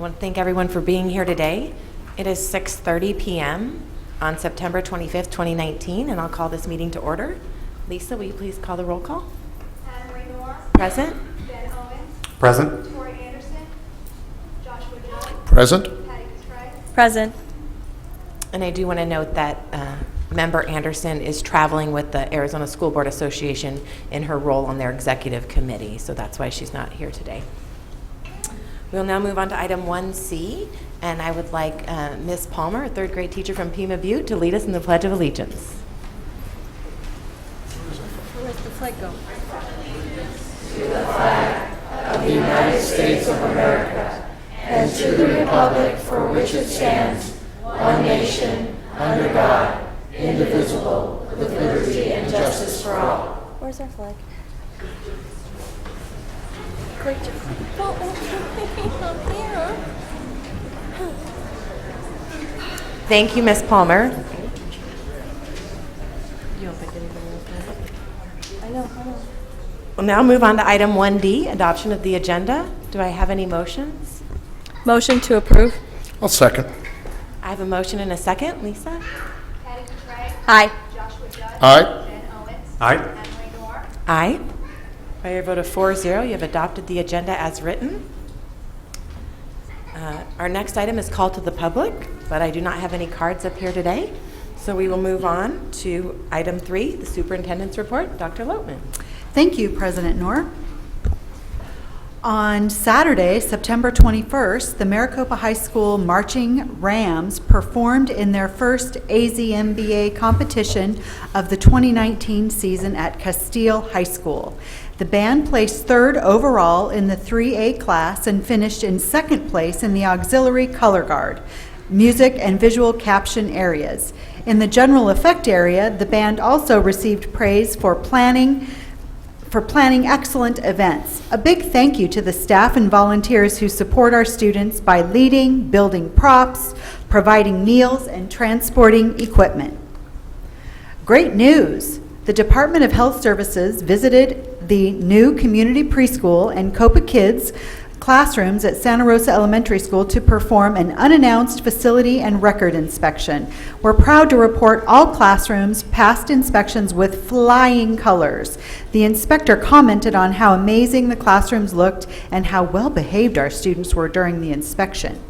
want to thank everyone for being here today. It is 6:30 p.m. on September 25th, 2019, and I'll call this meeting to order. Lisa, will you please call the roll call? Marie Moore. Present. Ben Owens. Present. Tori Anderson. Joshua Judd. Present. Patty Cottrell. Present. And I do want to note that Member Anderson is traveling with the Arizona School Board Association in her role on their executive committee, so that's why she's not here today. We'll now move on to item 1C, and I would like Ms. Palmer, a third grade teacher from Pima Butte, to lead us in the Pledge of Allegiance. Where's the flag go? To the flag of the United States of America and to the republic for which it stands, one nation, under God, indivisible, with liberty and justice for all. Where's our flag? Great job. Up here. Thank you, Ms. Palmer. You don't think anybody else knows? I know. We'll now move on to item 1D, adoption of the agenda. Do I have any motions? Motion to approve. I'll second. I have a motion and a second. Lisa? Patty Cottrell. Aye. Joshua Judd. Aye. Ben Owens. Aye. Marie Moore. Aye. By your vote of 4-0, you have adopted the agenda as written. Our next item is call to the public, but I do not have any cards up here today. So we will move on to item 3, the superintendent's report. Dr. Loatman. Thank you, President Knorr. On Saturday, September 21st, the Maricopa High School Marching Rams performed in their first AZMBA competition of the 2019 season at Castile High School. The band placed third overall in the 3A class and finished in second place in the auxiliary color guard, music and visual caption areas. In the general effect area, the band also received praise for planning excellent events. A big thank you to the staff and volunteers who support our students by leading, building props, providing meals, and transporting equipment. Great news! The Department of Health Services visited the new community preschool and Copa Kids classrooms at Santa Rosa Elementary School to perform an unannounced facility and record inspection. We're proud to report all classrooms passed inspections with flying colors. The inspector commented on how amazing the classrooms looked and how well behaved our students were during the inspection.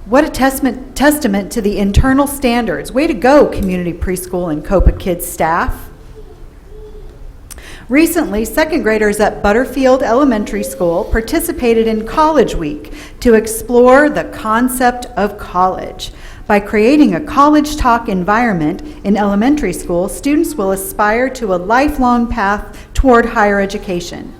What a testament to the internal standards. Way to go, community preschool and Copa Kids staff. Recently, second graders at Butterfield Elementary School participated in College Week to explore the concept of college. By creating a college talk environment in elementary school, students will aspire to a lifelong path toward higher education.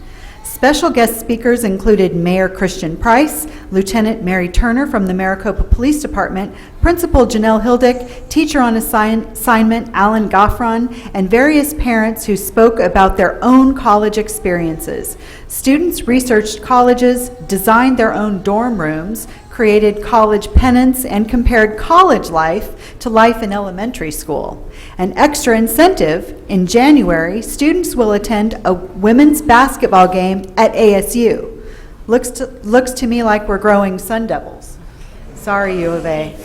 Special guest speakers included Mayor Christian Price, Lieutenant Mary Turner from the Maricopa Police Department, Principal Janelle Hildick, teacher on assignment Alan Goffron, and various parents who spoke about their own college experiences. Students researched colleges, designed their own dorm rooms, created college pennants, and compared college life to life in elementary school. An extra incentive, in January, students will attend a women's basketball game at ASU. Looks to me like we're growing Sun Devils. Sorry, U of A.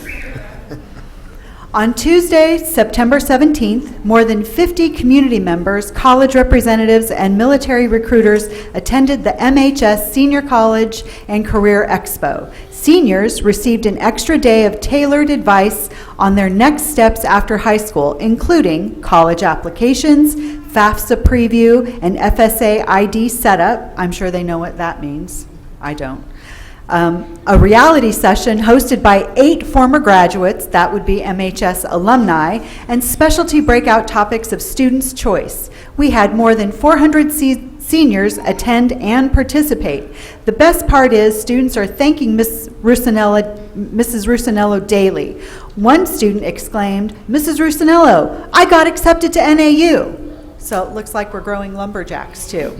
On Tuesday, September 17th, more than 50 community members, college representatives, and military recruiters attended the MHS Senior College and Career Expo. Seniors received an extra day of tailored advice on their next steps after high school, including college applications, FAFSA preview, and FSA ID setup. I'm sure they know what that means. I don't. A reality session hosted by 8 former graduates, that would be MHS alumni, and specialty breakout topics of students' choice. We had more than 400 seniors attend and participate. The best part is students are thanking Mrs. Rusinello daily. One student exclaimed, "Mrs. Rusinello, I got accepted to NAU." So it looks like we're growing lumberjacks too.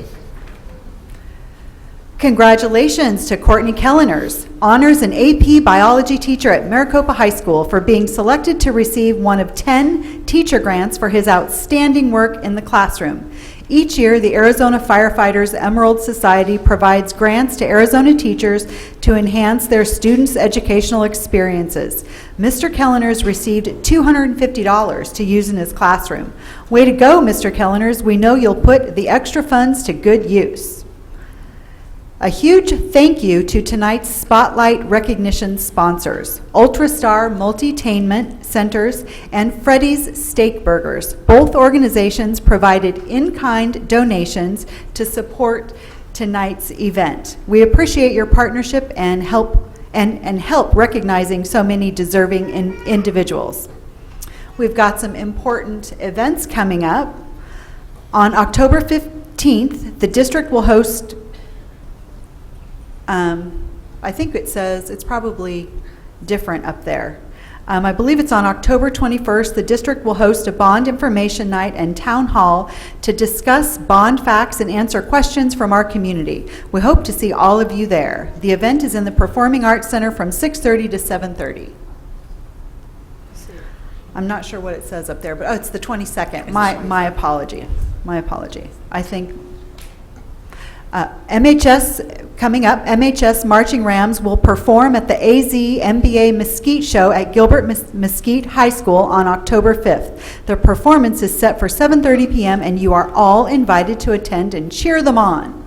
Congratulations to Courtney Kelleners, honors and AP biology teacher at Maricopa High School, for being selected to receive one of 10 teacher grants for his outstanding work in the classroom. Each year, the Arizona Firefighters Emerald Society provides grants to Arizona teachers to enhance their students' educational experiences. Mr. Kelleners received $250 to use in his classroom. Way to go, Mr. Kelleners. We know you'll put the extra funds to good use. A huge thank you to tonight's Spotlight recognition sponsors, Ultrastar Multitainment Centers and Freddy's Steak Burgers. Both organizations provided in-kind donations to support tonight's event. We appreciate your partnership and help recognizing so many deserving individuals. We've got some important events coming up. On October 15th, the district will host I think it says, it's probably different up there. I believe it's on October 21st. The district will host a bond information night and town hall to discuss bond facts and answer questions from our community. We hope to see all of you there. The event is in the Performing Arts Center from 6:30 to 7:30. I'm not sure what it says up there, but it's the 22nd. My apology. My apology. I think MHS coming up. MHS Marching Rams will perform at the AZ MBA Mesquite Show at Gilbert Mesquite High School on October 5th. The performance is set for 7:30 p.m. and you are all invited to attend and cheer them on.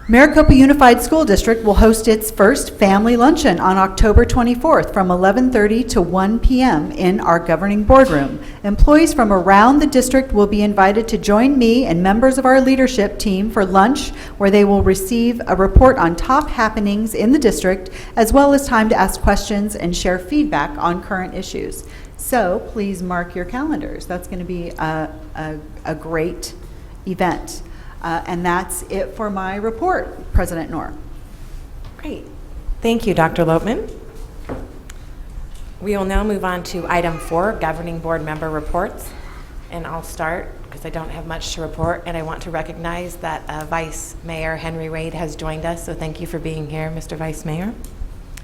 Maricopa Unified School District will host its first family luncheon on October 24th from 11:30 to 1 p.m. in our governing boardroom. Employees from around the district will be invited to join me and members of our leadership team for lunch, where they will receive a report on top happenings in the district, as well as time to ask questions and share feedback on current issues. So please mark your calendars. That's going to be a great event. And that's it for my report, President Knorr. Great. Thank you, Dr. Lopman. We will now move on to item 4, governing board member reports. And I'll start because I don't have much to report, and I want to recognize that Vice Mayor Henry Wade has joined us, so thank you for being here, Mr. Vice Mayor.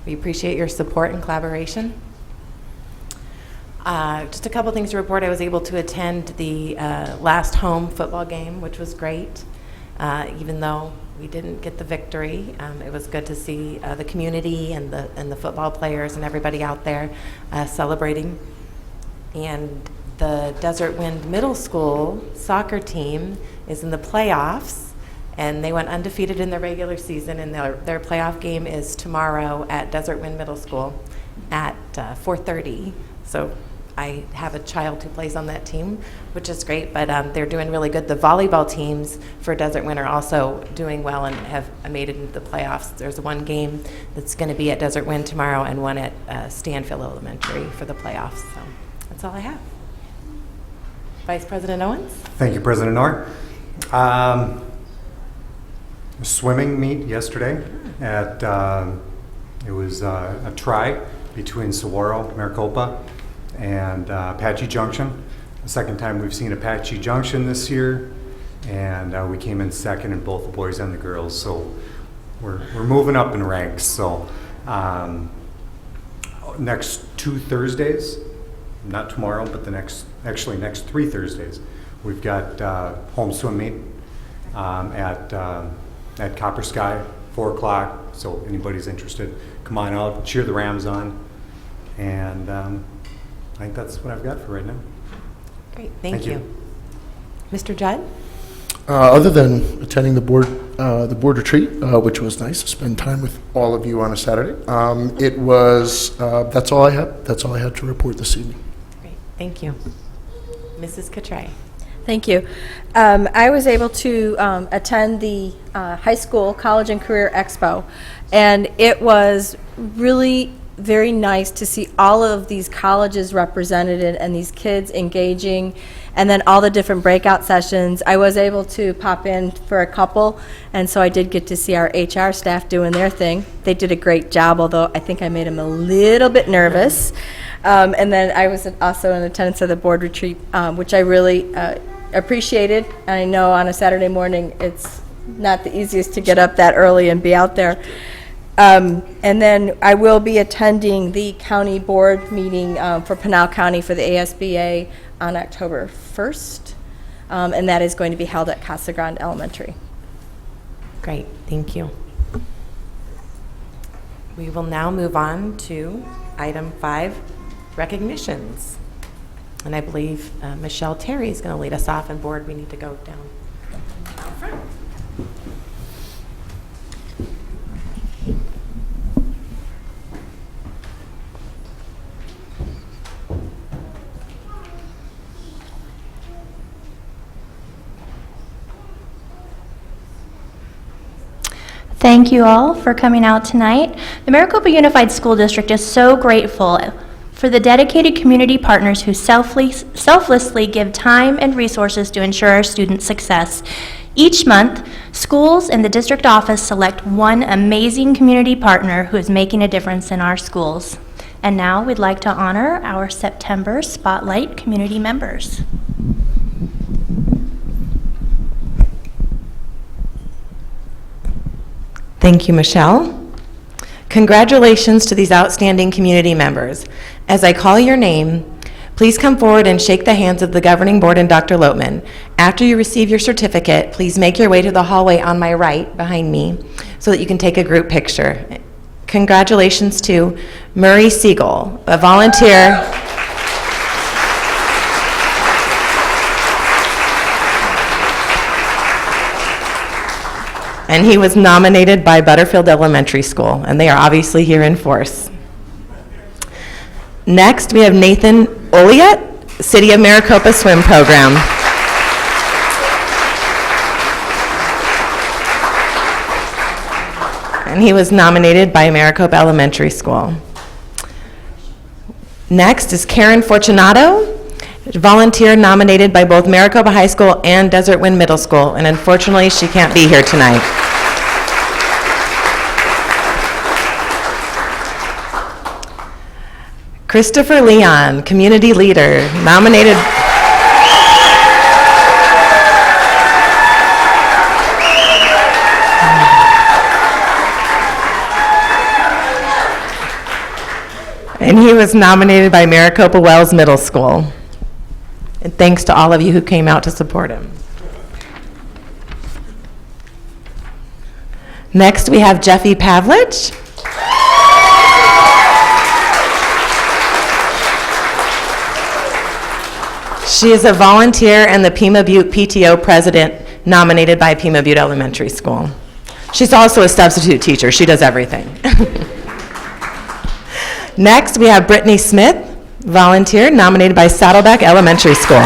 We appreciate your support and collaboration. Just a couple things to report. I was able to attend the last home football game, which was great. Even though we didn't get the victory, it was good to see the community and the football players and everybody out there celebrating. And the Desert Wind Middle School soccer team is in the playoffs, and they went undefeated in their regular season, and their playoff game is tomorrow at Desert Wind Middle School at 4:30. So I have a child who plays on that team, which is great, but they're doing really good. The volleyball teams for Desert Wind are also doing well and have made it into the playoffs. There's one game that's going to be at Desert Wind tomorrow and one at Stanfield Elementary for the playoffs. So that's all I have. Vice President Owens? Thank you, President Knorr. Swimming meet yesterday at, it was a try between Saguaro, Maricopa, and Apache Junction. The second time we've seen Apache Junction this year, and we came in second in both the boys and the girls, so we're moving up in ranks. So next 2 Thursdays, not tomorrow, but the next 3 Thursdays, we've got home swim meet at Copper Sky, 4 o'clock. So anybody's interested, come on out, cheer the Rams on, and I think that's what I've got for right now. Great, thank you. Mr. Judd? Other than attending the board retreat, which was nice to spend time with all of you on a Saturday, it was that's all I had. That's all I had to report this evening. Great, thank you. Mrs. Catray? Thank you. I was able to attend the high school, college, and career expo, and it was really very nice to see all of these colleges represented and these kids engaging, and then all the different breakout sessions. I was able to pop in for a couple, and so I did get to see our HR staff doing their thing. They did a great job, although I think I made them a little bit nervous. And then I was also in attendance of the board retreat, which I really appreciated. And I know on a Saturday morning it's not the easiest to get up that early and be out there. And then I will be attending the county board meeting for Pinal County for the ASBA on October 1st. and that is going to be held at Casa Grande Elementary. Great, thank you. We will now move on to item 5, recognitions. And I believe Michelle Terry is going to lead us off, and board, we need to go down front. Thank you all for coming out tonight. The Maricopa Unified School District is so grateful for the dedicated community partners who selflessly give time and resources to ensure our students' success. Each month, schools and the district office select one amazing community partner who is making a difference in our schools. And now we'd like to honor our September Spotlight community members. Thank you, Michelle. Congratulations to these outstanding community members. As I call your name, please come forward and shake the hands of the governing board and Dr. Lotman. After you receive your certificate, please make your way to the hallway on my right behind me so that you can take a group picture. Congratulations to Murray Siegel, a volunteer. And he was nominated by Butterfield Elementary School, and they are obviously here in force. Next, we have Nathan Oliet, City of Maricopa Swim Program. And he was nominated by Maricopa Elementary School. Next is Karen Fortunato, volunteer nominated by both Maricopa High School and Desert Wind Middle School, and unfortunately she can't be here tonight. Christopher Leon, community leader, nominated. And he was nominated by Maricopa Wells Middle School. And thanks to all of you who came out to support him. Next, we have Jeffy Pavlich. She is a volunteer and the Pima Butte PTO president, nominated by Pima Butte Elementary School. She's also a substitute teacher. She does everything. Next, we have Brittany Smith, volunteer, nominated by Saddleback Elementary School.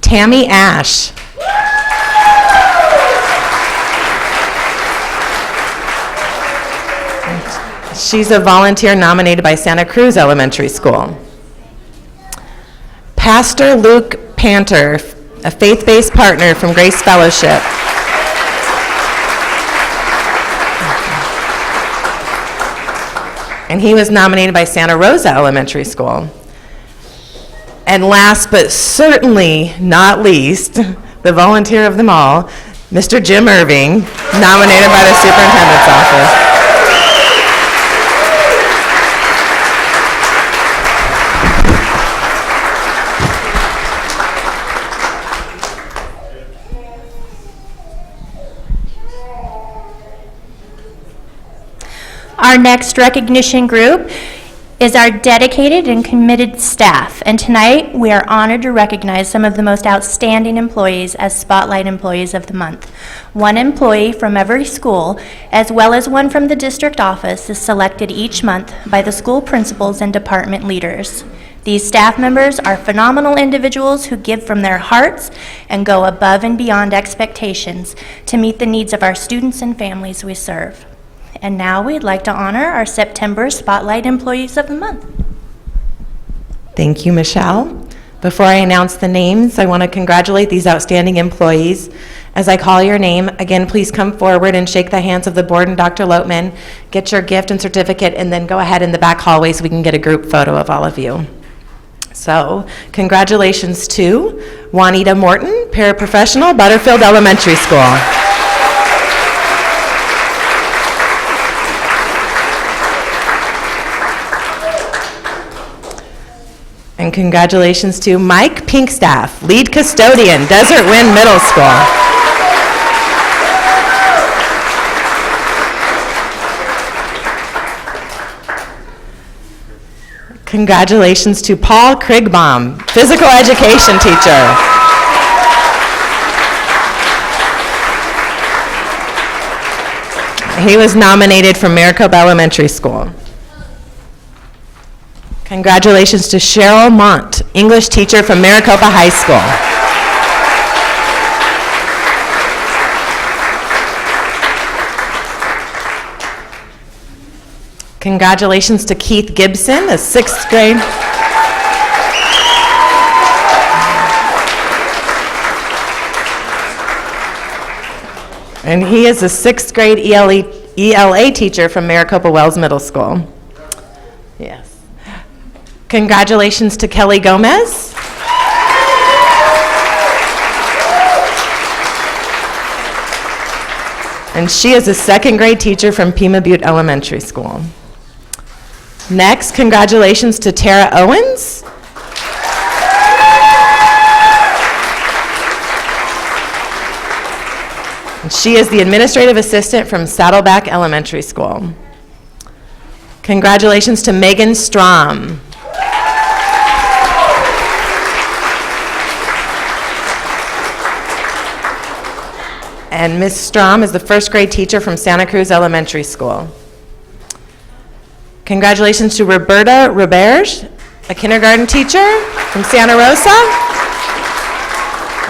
Tammy Ash. She's a volunteer nominated by Santa Cruz Elementary School. Pastor Luke Panter, a faith-based partner from Grace Fellowship. And he was nominated by Santa Rosa Elementary School. And last but certainly not least, the volunteer of them all, Mr. Jim Irving, nominated by the superintendent's office. Our next recognition group is our dedicated and committed staff, and tonight we are honored to recognize some of the most outstanding employees as Spotlight Employees of the Month. One employee from every school, as well as one from the district office, is selected each month by the school principals and department leaders. These staff members are phenomenal individuals who give from their hearts and go above and beyond expectations to meet the needs of our students and families we serve. And now we'd like to honor our September Spotlight Employees of the Month. Thank you, Michelle. Before I announce the names, I want to congratulate these outstanding employees. As I call your name, again, please come forward and shake the hands of the board and Dr. Lotman, get your gift and certificate, and then go ahead in the back hallway so we can get a group photo of all of you. So, congratulations to Juanita Morton, paraprofessional, Butterfield Elementary School. And congratulations to Mike Pinkstaff, lead custodian, Desert Wind Middle School. Congratulations to Paul Krigbaum, physical education teacher. He was nominated for Maricopa Elementary School. Congratulations to Cheryl Mont, English teacher from Maricopa High School. Congratulations to Keith Gibson, a 6th grade. And he is a 6th grade ELA teacher from Maricopa Wells Middle School. Yes. Congratulations to Kelly Gomez. And she is a 2nd grade teacher from Pima Butte Elementary School. Next, congratulations to Tara Owens. And she is the administrative assistant from Saddleback Elementary School. Congratulations to Megan Strom. And Ms. Strom is the 1st grade teacher from Santa Cruz Elementary School. Congratulations to Roberta Roberge, a kindergarten teacher from Santa Rosa.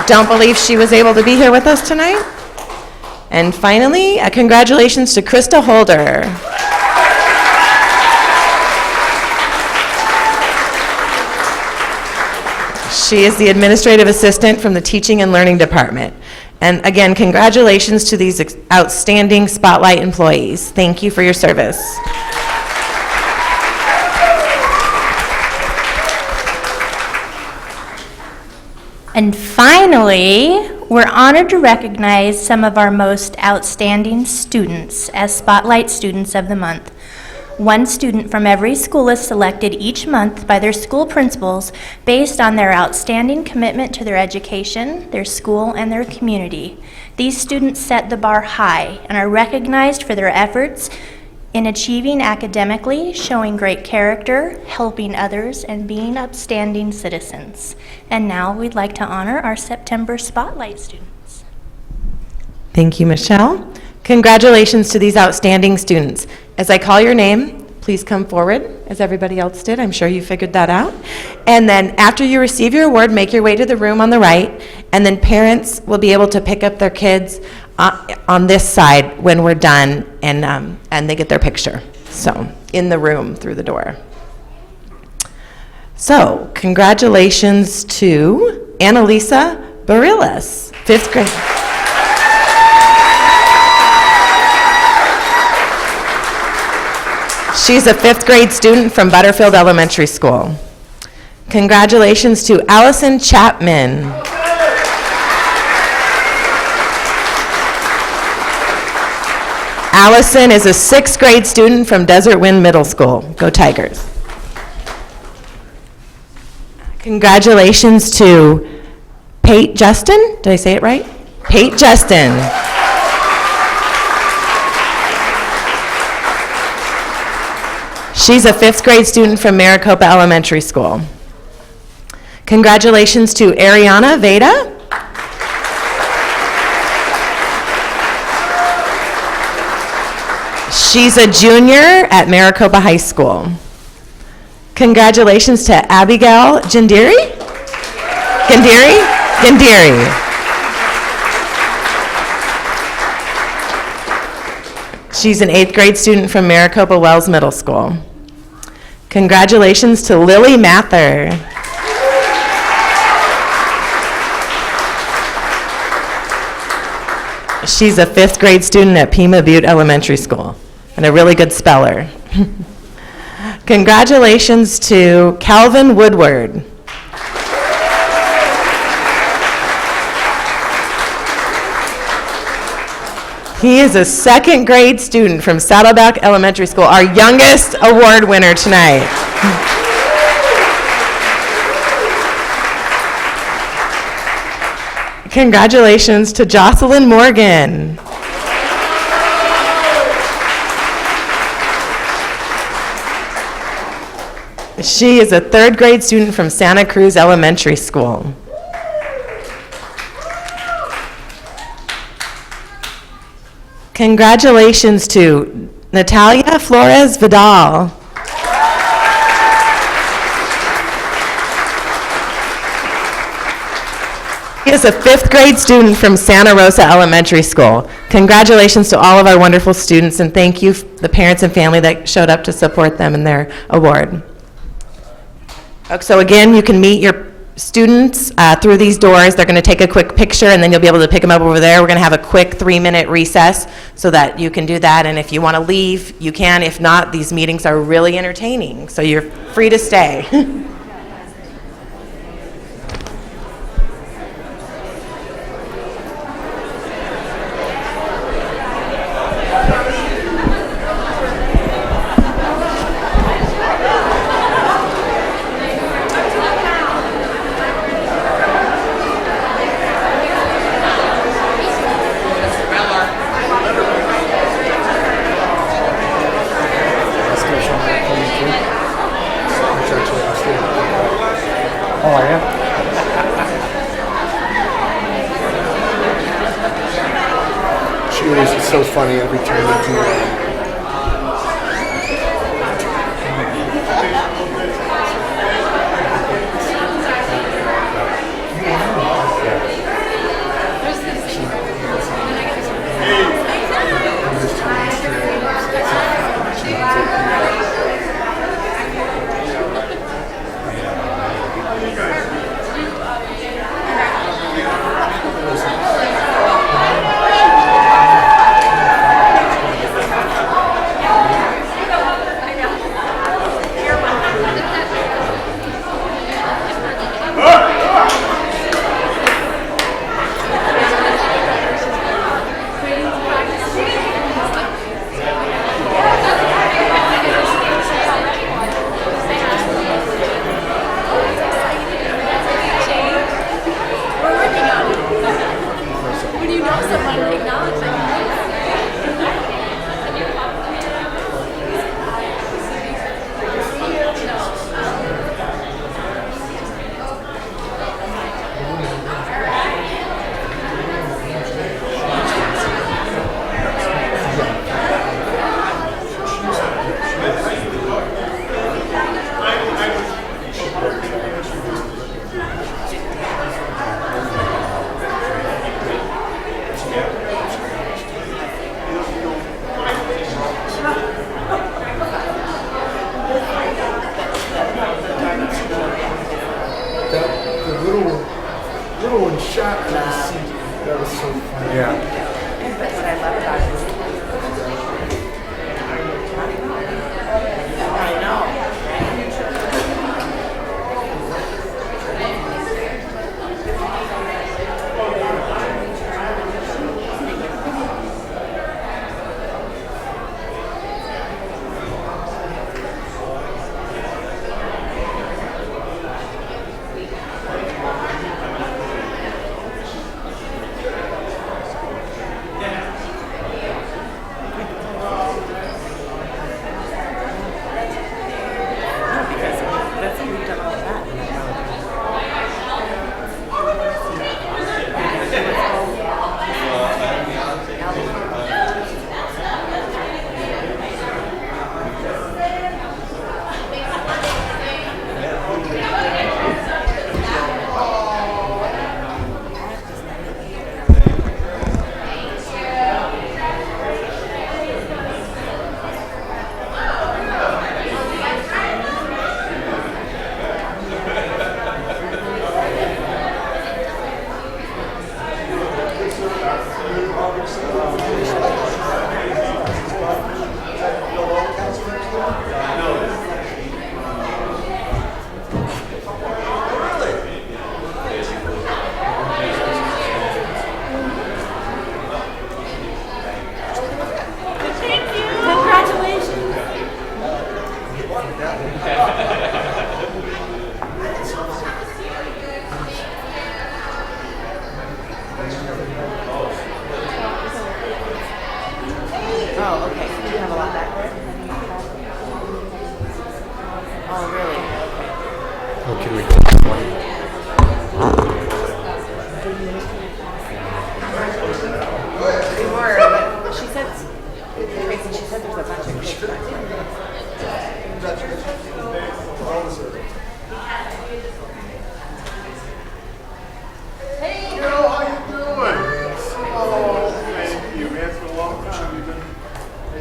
Don't believe she was able to be here with us tonight. And finally, congratulations to Krista Holder. She is the administrative assistant from the Teaching and Learning Department. And again, congratulations to these outstanding Spotlight employees. Thank you for your service. And finally, we're honored to recognize some of our most outstanding students as Spotlight Students of the Month. One student from every school is selected each month by their school principals based on their outstanding commitment to their education, their school, and their community. These students set the bar high and are recognized for their efforts in achieving academically, showing great character, helping others, and being upstanding citizens. And now we'd like to honor our September Spotlight students. Thank you, Michelle. Congratulations to these outstanding students. As I call your name, please come forward, as everybody else did. I'm sure you figured that out. And then after you receive your award, make your way to the room on the right, and then parents will be able to pick up their kids on this side when we're done, and they get their picture. So, in the room through the door. So, congratulations to Annalisa Barillas, 5th grade. She's a 5th grade student from Butterfield Elementary School. Congratulations to Allison Chapman. Allison is a 6th grade student from Desert Wind Middle School. Go Tigers. Congratulations to Pate Justin. Did I say it right? Pate Justin. She's a 5th grade student from Maricopa Elementary School. Congratulations to Ariana Veda. She's a junior at Maricopa High School. Congratulations to Abigail Gandiri. She's an 8th grade student from Maricopa Wells Middle School. Congratulations to Lily Mather. She's a 5th grade student at Pima Butte Elementary School and a really good speller. Congratulations to Calvin Woodward. He is a 2nd grade student from Saddleback Elementary School, our youngest award winner tonight. Congratulations to Jocelyn Morgan. She is a third grade student from Santa Cruz Elementary School. Congratulations to Natalia Flores Vidal. She is a fifth grade student from Santa Rosa Elementary School. Congratulations to all of our wonderful students, and thank you, the parents and family that showed up to support them in their award. So again, you can meet your students through these doors. They're going to take a quick picture, and then you'll be able to pick them up over there. We're going to have a quick 3-minute recess so that you can do that, and if you want to leave, you can. If not, these meetings are really entertaining, so you're free to stay. She always is so funny every time you do that.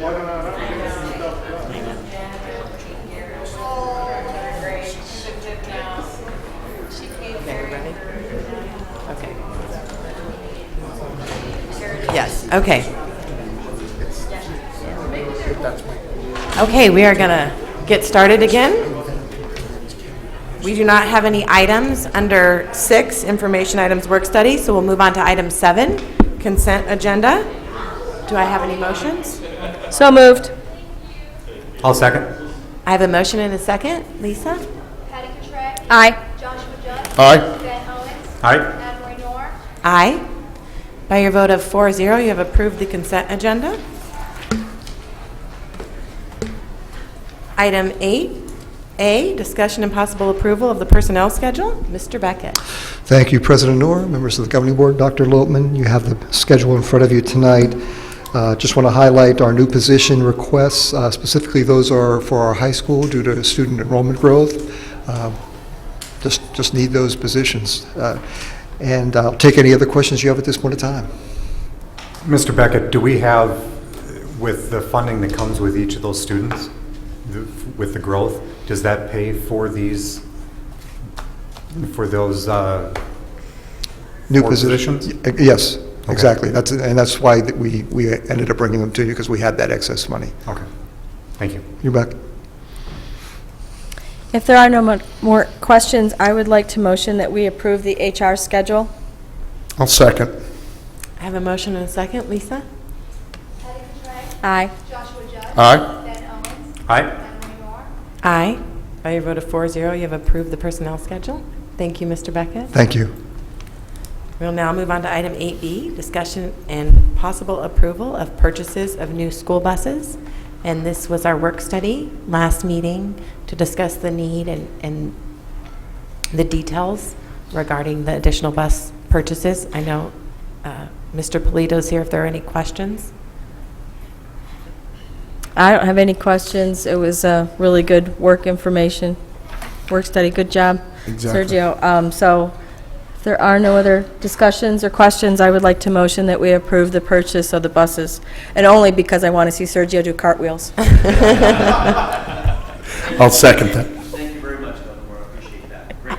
Okay. Yes, okay. Okay, we are going to get started again. We do not have any items under 6, information items work study, so we'll move on to item 7, consent agenda. Do I have any motions? So moved. I'll second. I have a motion and a second. Lisa? Patty Craig. Aye. Joshua Judd. Aye. Ben Owens. Aye. Anne Marie Moore. Aye. By your vote of 4-0, you have approved the consent agenda. Item 8A, discussion and possible approval of the personnel schedule. Mr. Beckett. Thank you, President Noor, members of the Governing Board, Dr. Lopman. You have the schedule in front of you tonight. Just want to highlight our new position requests. Specifically, those are for our high school due to student enrollment growth. Just need those positions. And I'll take any other questions you have at this point in time. Mr. Beckett, do we have, with the funding that comes with each of those students, with the growth, does that pay for these, for those New four positions? Yes, Okay. exactly. That's why we ended up bringing them to you, because we had that excess money. Okay, thank you. You're back. If there are no more questions, I would like to motion that we approve the HR schedule. I'll second. I have a motion and a second. Lisa? Patty Craig. Aye. Joshua Judd. Aye. Ben Owens. Aye. Anne Marie Moore. Aye. By your vote of 4-0, you have approved the personnel schedule. Thank you, Mr. Beckett. Thank you. We'll now move on to item 8B, discussion and possible approval of purchases of new school buses. And this was our work study last meeting to discuss the need and the details regarding the additional bus purchases. I know Mr. Polito's here if there are any questions. I don't have any questions. It was a really good work study. Good job, Exactly. Sergio. So if there are no other discussions or questions, I would like to motion that we approve the purchase of the buses, and only because I want to see Sergio do cartwheels. I'll second that. Thank you very much, Dr. Moore. I appreciate that. Great.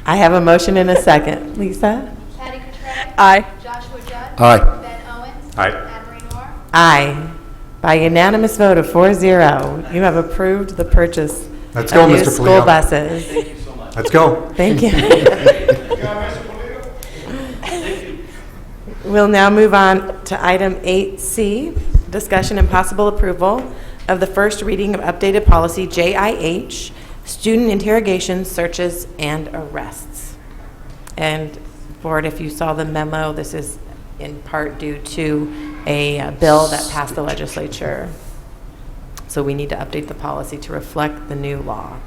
I have a motion and a second. Lisa? Patty Craig. Aye. Joshua Judd. Aye. Ben Owens. Aye. Anne Marie Moore. Aye. By unanimous vote of 4-0, you have approved the purchase Let's of go, new Mr. school Polito. buses. Thank you so much. Let's go. Thank you. We'll now move on to item 8C, discussion and possible approval of the first reading of updated policy JIH, student interrogations, searches, and arrests. And Board, if you saw the memo, this is in part due to a bill that passed the legislature. So we need to update the policy to reflect the new law.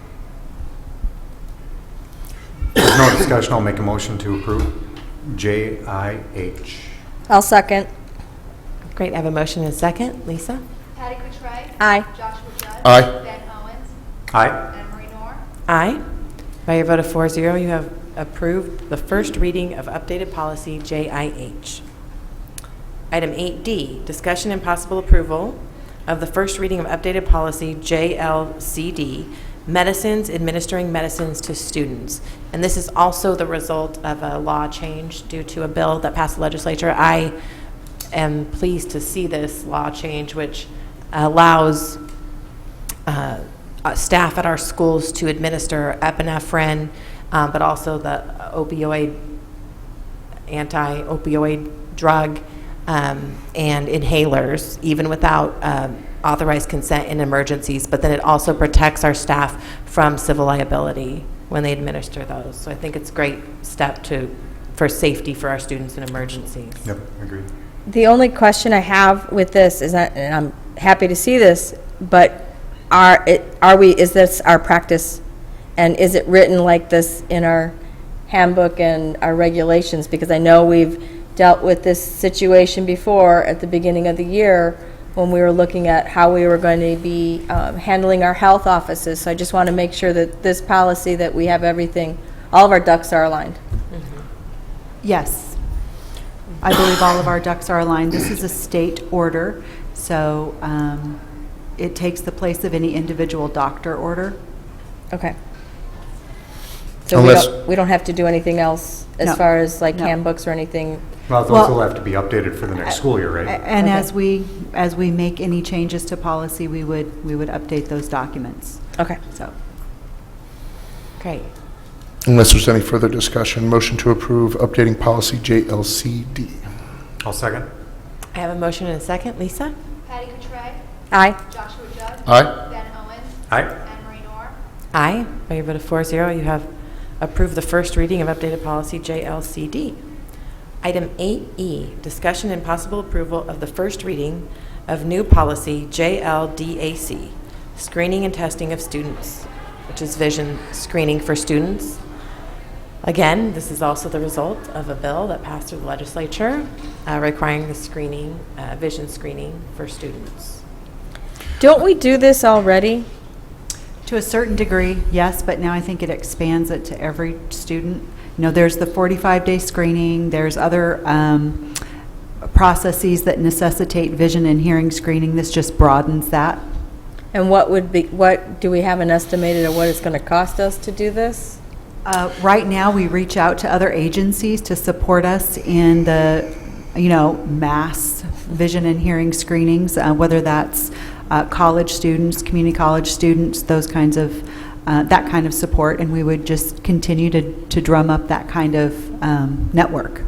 There's no discussion. I'll make a motion to approve JIH. I'll second. Great, I have a motion and a second. Lisa? Patty Craig. Aye. Joshua Judd. Aye. Ben Owens. Aye. Anne Marie Moore. Aye. By your vote of 4-0, you have approved the first reading of updated policy JIH. Item 8D, discussion and possible approval of the first reading of updated policy JLCD, medicines, administering medicines to students. And this is also the result of a law change due to a bill that passed the legislature. I am pleased to see this law change, which allows staff at our schools to administer epinephrine, but also the anti-opioid drug and inhalers, even without authorized consent in emergencies. But then it also protects our staff from civil liability when they administer those. So I think it's a great step for safety for our students in emergencies. Yep, agreed. The only question I have with this is that, and I'm happy to see this, but is this our practice? And is it written like this in our handbook and our regulations? Because I know we've dealt with this situation before at the beginning of the year when we were looking at how we were going to be handling our health offices. So I just want to make sure that this policy, that we have everything, all of our ducks are aligned. Yes. I believe all of our ducks are aligned. This is a state order, so it takes the place of any individual doctor order. Okay. So Unless- we don't have to do anything else as No. far as like No. handbooks or anything? Well, those Well- will have to be updated for the next school year, right? And Okay. as we make any changes to policy, we would update those documents. Okay. So, Great. Unless there's any further discussion, motion to approve updating policy JLCD. I'll second. I have a motion and a second. Lisa? Patty Cotray, Aye. Joshua Judd. Aye. Ben Owens. Aye. Anne Marie Nor. Aye. By your vote of 4-0, you have approved the first reading of updated policy JLCD. Item 8E, discussion and possible approval of the first reading of new policy JLDAC, screening and testing of students, which is vision screening for students. Again, this is also the result of a bill that passed through the legislature requiring the screening, vision screening for students. Don't we do this already? to a certain degree, yes, but now I think it expands it to every student. You know, there's the 45-day screening, there's other processes that necessitate vision and hearing screening. This just broadens that. And what do we have an estimated of what it's going to cost us to do this? Right now, we reach out to other agencies to support us in the, mass vision and hearing screenings, whether that's college students, community college students, those kinds of, that kind of support, and we would just continue to drum up that kind of network.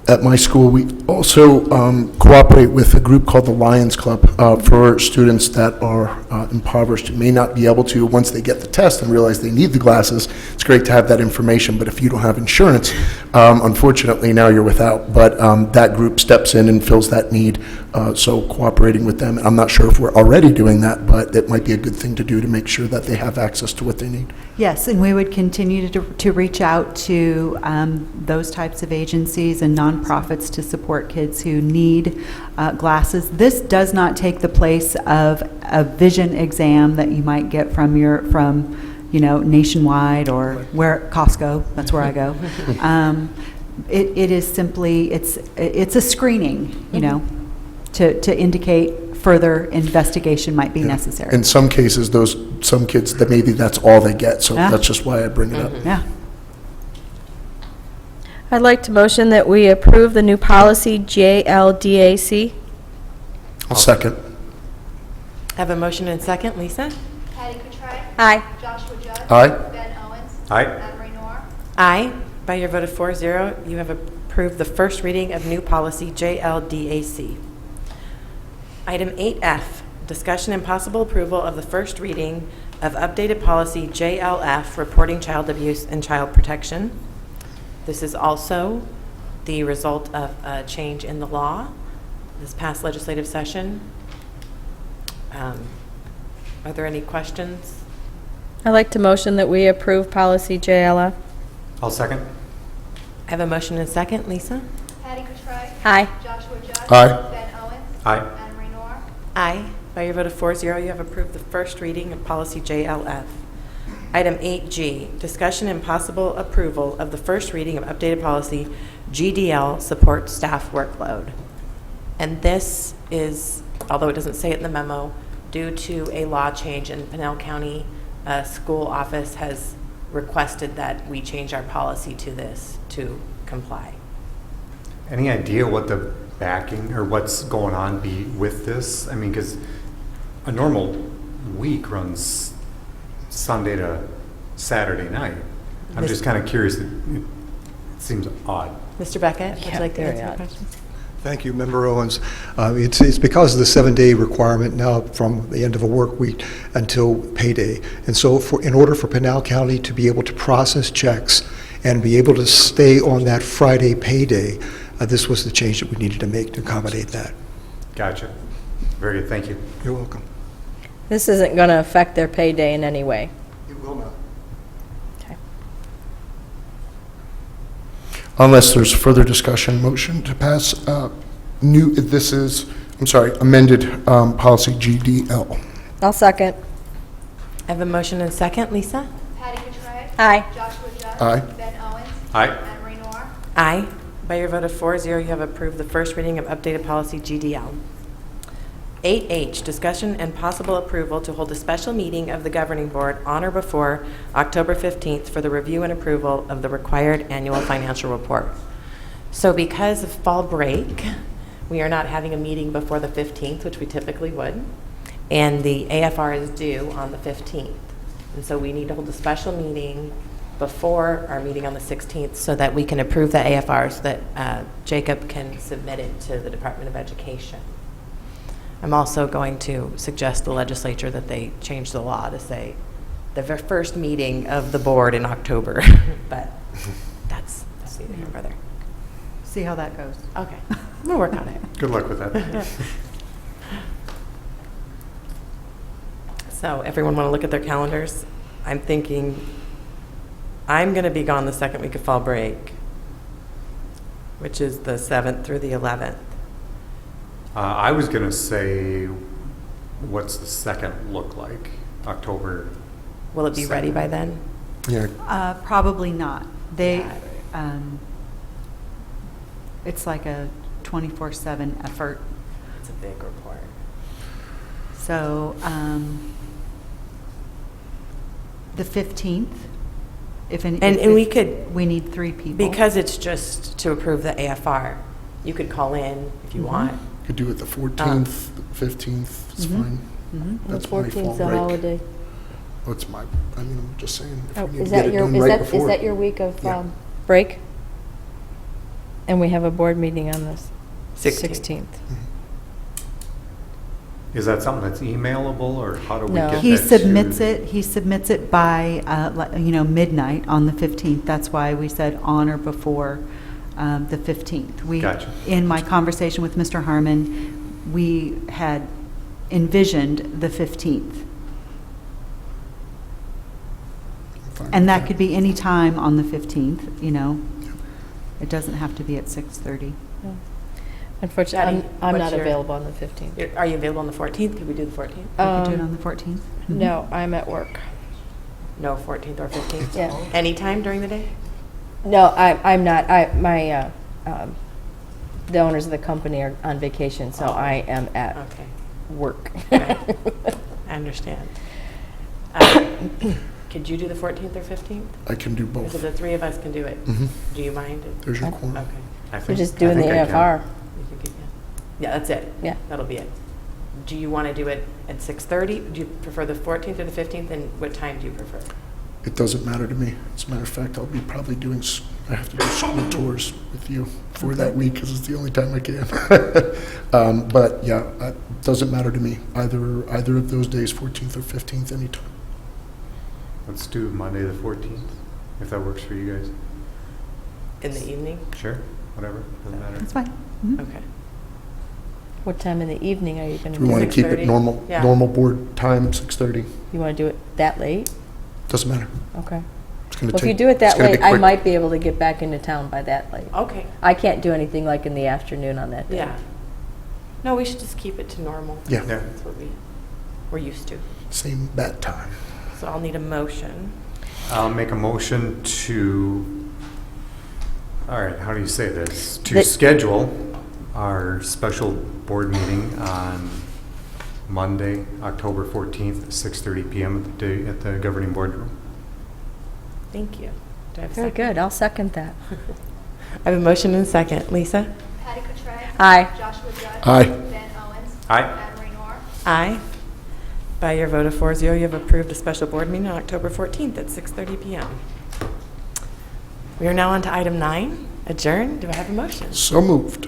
At my school, we also cooperate with a group called the Lions Club for students that are impoverished and may not be able to, once they get the test and realize they need the glasses. It's great to have that information, but if you don't have insurance, unfortunately, now you're without. But that group steps in and fills that need, so cooperating with them. I'm not sure if we're already doing that, but it might be a good thing to do to make sure that they have access to what they need. Yes, and we would continue to reach out to those types of agencies and nonprofits to support kids who need glasses. This does not take the place of a vision exam that you might get from Nationwide or where Costco. That's where I go. It is simply it's a screening, to indicate further investigation might be necessary. In some cases, some kids, that maybe that's all they get, so Yeah. that's just why I bring it up. Yeah. I'd like to motion that we approve the new policy JLDAC. I'll second. I have a motion and second. Lisa? Patty Cotray. Aye. Joshua Judd. Aye. Ben Owens. Aye. Anne Marie Nor. Aye. By your vote of 4-0, you have approved the first reading of new policy JLDAC. Item 8F, discussion and possible approval of the first reading of updated policy JLF, reporting child abuse and child protection. This is also the result of a change in the law this past legislative session. Are there any questions? I'd like to motion that we approve policy JLF. I'll second. I have a motion and second. Lisa? Patty Cotray. Aye. Joshua Judd. Aye. Ben Owens. Aye. Anne Marie Nor. Aye. By your vote of 4-0, you have approved the first reading of policy JLF. Item 8G, discussion and possible approval of the first reading of updated policy GDL, support staff workload. And this is, although it doesn't say it in the memo, due to a law change in Pinell County school office has requested that we change our policy to this to comply. Any idea what the backing or what's going on be with this? I mean, because a normal week runs Sunday to Saturday night. I'm just kind of curious. It seems odd. Mr. Beckett, would you like to very answer the odd. question? Thank you, Member Owens. It's because of the 7-day requirement now from the end of a work week until payday. And so in order for Pinell County to be able to process checks and be able to stay on that Friday payday, this was the change that we needed to make to accommodate that. Gotcha. Very good. Thank you. You're welcome. This isn't going to affect their payday in any way. It will not. Okay. Unless there's further discussion, motion to pass amended policy GDL. I'll second. I have a motion and second. Lisa? Patty Cotray. Aye. Joshua Judd. Aye. Ben Owens. Aye. Anne Marie Nor. Aye. By your vote of 4-0, you have approved the first reading of updated policy GDL. 8H, discussion and possible approval to hold a special meeting of the governing board on or before October 15th for the review and approval of the required annual financial report. So because of fall break, we are not having a meeting before the 15th, which we typically would, and the AFR is due on the 15th. And so we need to hold a special meeting before our meeting on the 16th so that we can approve the AFR so that Jacob can submit it to the Department of Education. I'm also going to suggest the legislature that they change the law to say the first meeting of the board in October, but that's neither here nor there. See how that goes. Okay, we'll work on it. Good luck with that. So everyone want to look at their calendars? I'm thinking I'm going to be gone the second week of fall break, which is the 7th through the 11th. I was going to say, what's the second look like? October. Will it be ready by then? Yeah, Probably not. They, Yeah. it's like a 24/7 effort. It's a big report. So, the 15th, if any. And if we could, We need 3 people. because it's just to approve the AFR, you could call in if you want. could do it the 14th, 15th, it's Mhm. fine. Mhm. That's my fall a break. holiday. That's my, I mean, I'm just saying, if Oh, we need is to get that it your, done is right that, is before. that your week of Yeah. break? And we have a board meeting on the 16th. 16th. Is that something that's emailable, or how do we No. get that? He to- submits it by, midnight on the 15th. That's why we said on or before the 15th. Gotcha. In my conversation with Mr. Harmon, we had envisioned the 15th. Fine. And that could be any time on the 15th, It doesn't have to be at 6:30. Unfortunately, Patty, I'm what's not your- available on the 15th. Are you available on the 14th? Could we do the 14th? We could do it on the 14th. No, I'm at work. No, 14th or 15th? Yeah. Anytime during the day? No, I'm not. The owners of the company are on vacation, so I am at Okay, work. Right. I understand. Could you do the 14th or 15th? I can do Because both. the three of us can do it. Mhm. Do you mind? There's your Okay. quorum. Okay. I We're think- just I doing the think I can. AFR. You think you can? Yeah, that's it. Yeah. That'll be it. Do you want to do it at 6:30? Do you prefer the 14th or the 15th, and what time do you prefer? It doesn't matter to me. As a matter of fact, I'll be probably doing, I have to do school tours with you for that week because it's the only time I can. But yeah, it doesn't matter to me. Either of those days, 14th or 15th, anytime. Let's do Monday the 14th, if that works for you guys. In the evening? Sure, whatever, doesn't matter. That's fine. Mhm. Okay. What time in the evening are you going Do to we do want it? to keep 6:30? it normal, Yeah. normal board time, 6:30? You want to do it that late? Doesn't matter. Okay. It's going to Well, if take. you do it it's that gonna be late, I quick. might be able to get back into town by that late. Okay, I can't do anything like in the afternoon on that day. yeah. No, we should just keep it to normal. Yeah, Yeah. That's what we're used to. same bat time. So I'll need a motion. I'll make a motion to, all right, how do you say this? To That- schedule our special board meeting on Monday, October 14th, at 6:30 PM at the governing boardroom. Thank you. Do I have a Very second? good. I'll second that. I have a motion and a second. Lisa? Patty Cottrell. Aye. Joshua Judd. Aye. Ben Owens. Aye. Anne Marie Moore. Aye. By your vote of 4-0, you have approved a special board meeting on October 14th at 6:30 PM. We are now on to item 9, adjourn. Do I have a motion? So moved.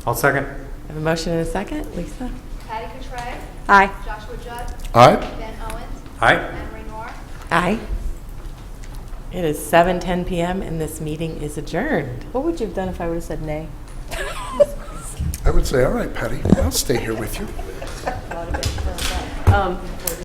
I'll second. I have a motion and a second. Lisa? Patty Cottrell. Aye. Joshua Judd. Aye. Ben Owens. Aye. Anne Marie Moore. Aye. It is 7:10 PM and this meeting is adjourned. What would you have done if I would have said nay? I would say, all right, Patty, I'll stay here with you.